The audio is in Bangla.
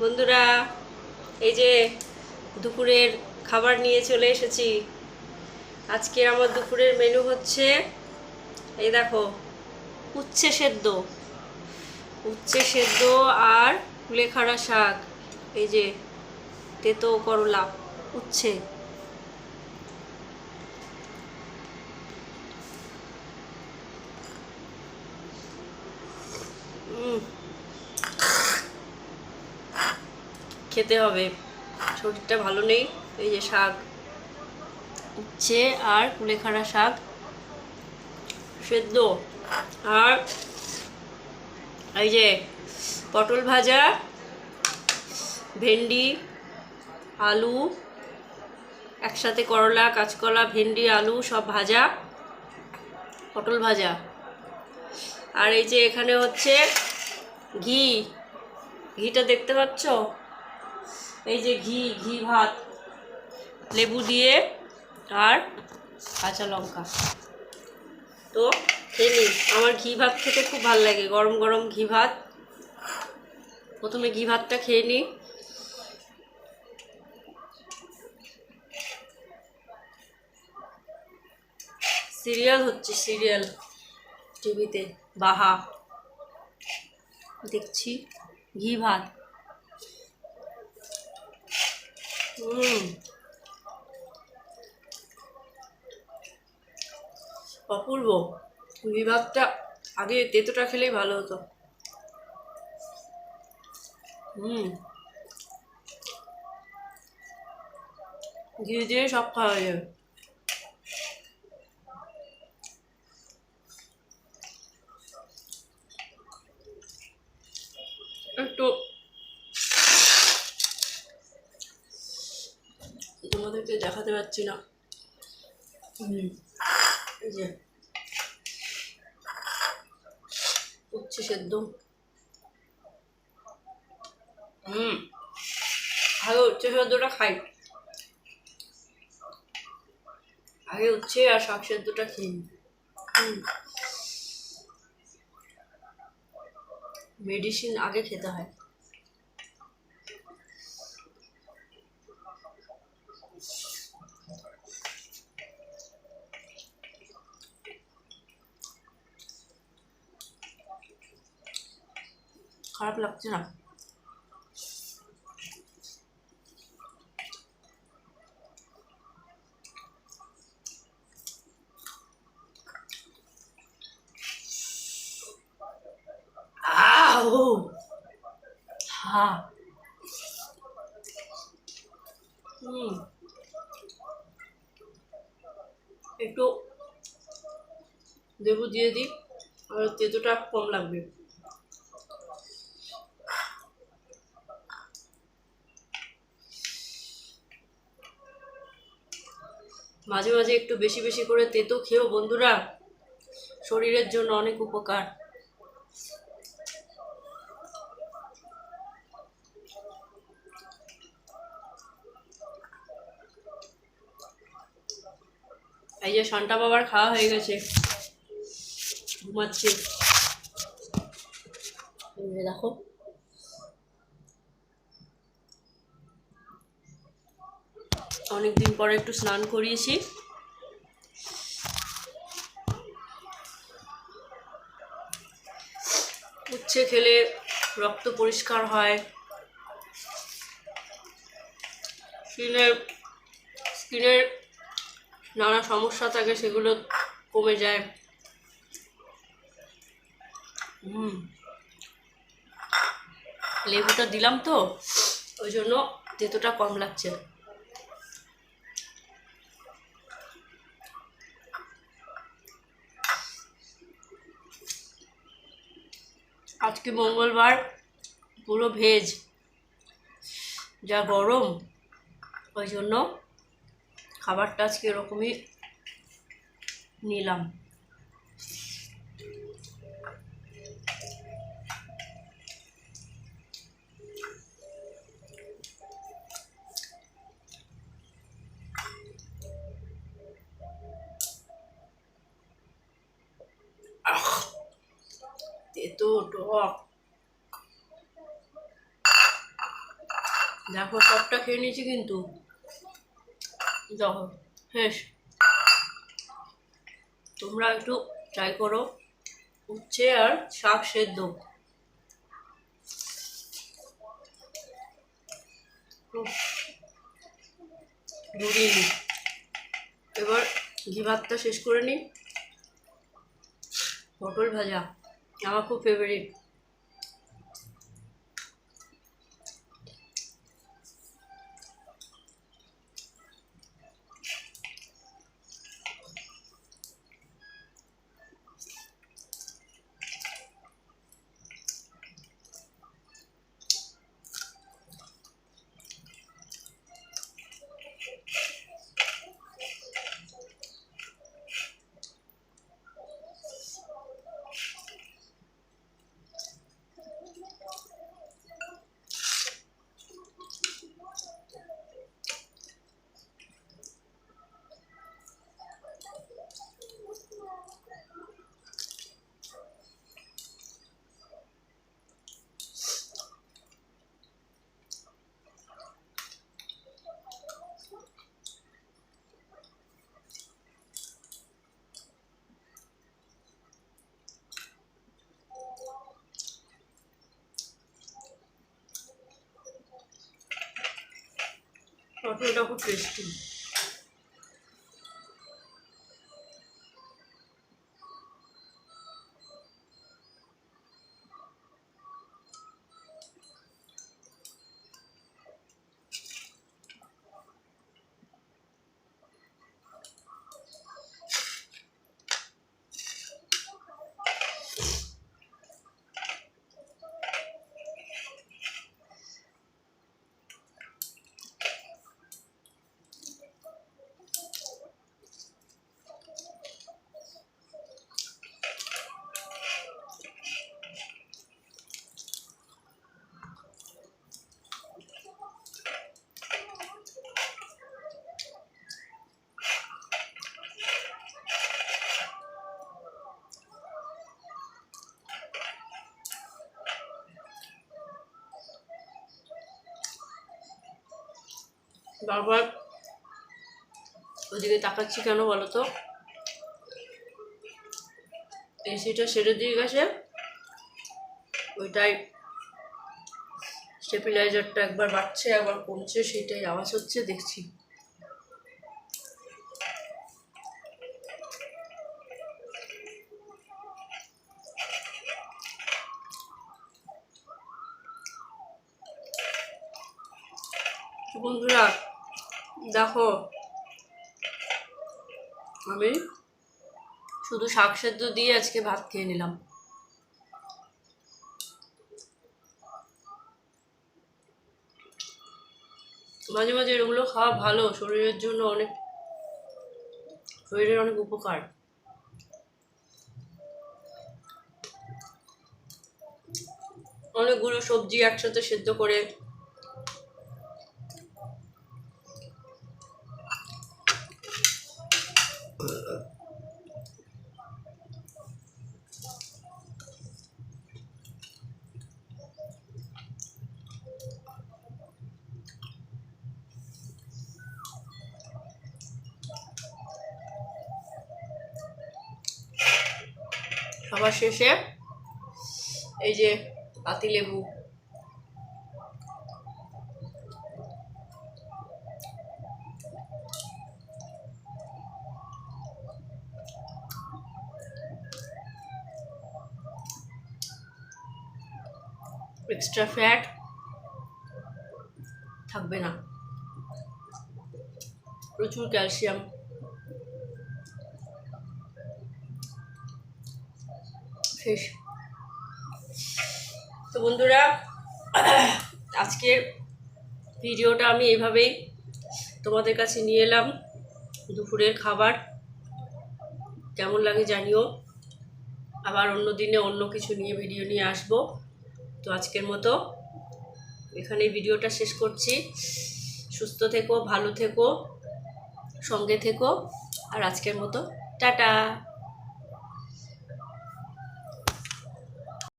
বন্ধুরা, এই যে দুপুরের খাবার নিয়ে চলে এসেছি। আজকে আমার দুপুরের মেনু হচ্ছে, এই দেখো, উচ্ছে সেদ্ধ। উচ্ছে সেদ্ধ আর কুলেখাড়া শাক। এই যে তেতো করলা, উচ্ছে। খেতে হবে, শরীরটা ভালো নেই। এই যে শাক, উচ্ছে আর কুলেখাড়া শাক সেদ্ধ, আর এই যে পটল ভাজা, ভেন্ডি, আলু একসাথে, করলা, কাঁচকলা, ভেন্ডি, আলু সব ভাজা, পটল ভাজা। আর এই যে এখানে হচ্ছে ঘি, ঘিটা দেখতে পাচ্ছ? এই যে ঘি, ঘি ভাত, লেবু দিয়ে আর কাঁচা লঙ্কা। তো খেয়ে নিই। আমার ঘি ভাত খেতে খুব ভালো লাগে, গরম গরম ঘি ভাত। প্রথমে ঘি ভাতটা খেয়ে নিই। সিরিয়াল হচ্ছে, সিরিয়াল টিভিতে, বাহা দেখছি, ঘি ভাত। অপূর্ব। ঘি ভাতটা আগে তেতোটা খেলেই ভালো হতো। ঘি দিয়ে সব খাওয়া যাবে। একটু তোমাদেরকে দেখাতে পারছি না। এই যে উচ্ছে সেদ্ধ। আগে উচ্ছে সেদ্ধটা খাই, আগে উচ্ছে আর শাক সেদ্ধটা খেয়ে নিই। মেডিসিন আগে খেতে হয়। খারাপ লাগছে না। হ্যাঁ। একটু লেবু দিয়ে দিই, আর তেতোটা কম লাগবে। মাঝে মাঝে একটু বেশি বেশি করে তেতো খেও বন্ধুরা, শরীরের জন্য অনেক উপকার। এই যে শান্তা বাবার খাওয়া হয়ে গেছে, ঘুমাচ্ছে। দেখো, অনেকদিন পরে একটু স্নান করিয়েছি। উচ্ছে খেলে রক্ত পরিষ্কার হয়, স্কিনের স্কিনের নানা সমস্যা থাকে সেগুলো কমে যায়। লেবুটা দিলাম তো, ওই জন্য তেতোটা কম লাগছে। আজকে মঙ্গলবার, পুরো ভেজ, যা গরম, ওই জন্য খাবারটা আজকে এরকমই নিলাম। তেতো টক। দেখো সবটা খেয়ে নিয়েছি কিন্তু দেখো শেষ। তোমরা একটু ট্রাই করো উচ্ছে আর শাক সেদ্ধ। ধরিয়ে নিই, এবার ঘি ভাতটা শেষ করে নিই। পটল ভাজা আমার খুব ফেভারিট। পটলটা খুব টেস্টি। বারবার ওদিকে তাকাচ্ছি কেন বলো তো? এসিটা সেরে দিয়ে গেছে, ওইটাই স্টেবিলাইজারটা একবার বাড়ছে একবার কমছে, সেটাই আওয়াজ হচ্ছে দেখছি। বন্ধুরা দেখো, আমি শুধু শাক সেদ্ধ দিয়ে আজকে ভাত খেয়ে নিলাম। মাঝে মাঝে এগুলো খাওয়া ভালো, শরীরের জন্য অনেক, শরীরের অনেক উপকার। অনেকগুলো সবজি একসাথে সেদ্ধ করে সবার শেষে এই যে পাতিলেবু, এক্সট্রা ফ্যাট থাকবে না, প্রচুর ক্যালসিয়াম। শেষ। তো বন্ধুরা আজকের ভিডিওটা আমি এইভাবেই তোমাদের কাছে নিয়ে এলাম। দুপুরের খাবার কেমন লাগে জানিও, আবার অন্য দিনে অন্য কিছু নিয়ে ভিডিও নিয়ে আসবো। তো আজকের মতো এখানে ভিডিওটা শেষ করছি। সুস্থ থেকো, ভালো থেকো, সঙ্গে থেকো, আর আজকের মতো টাটা।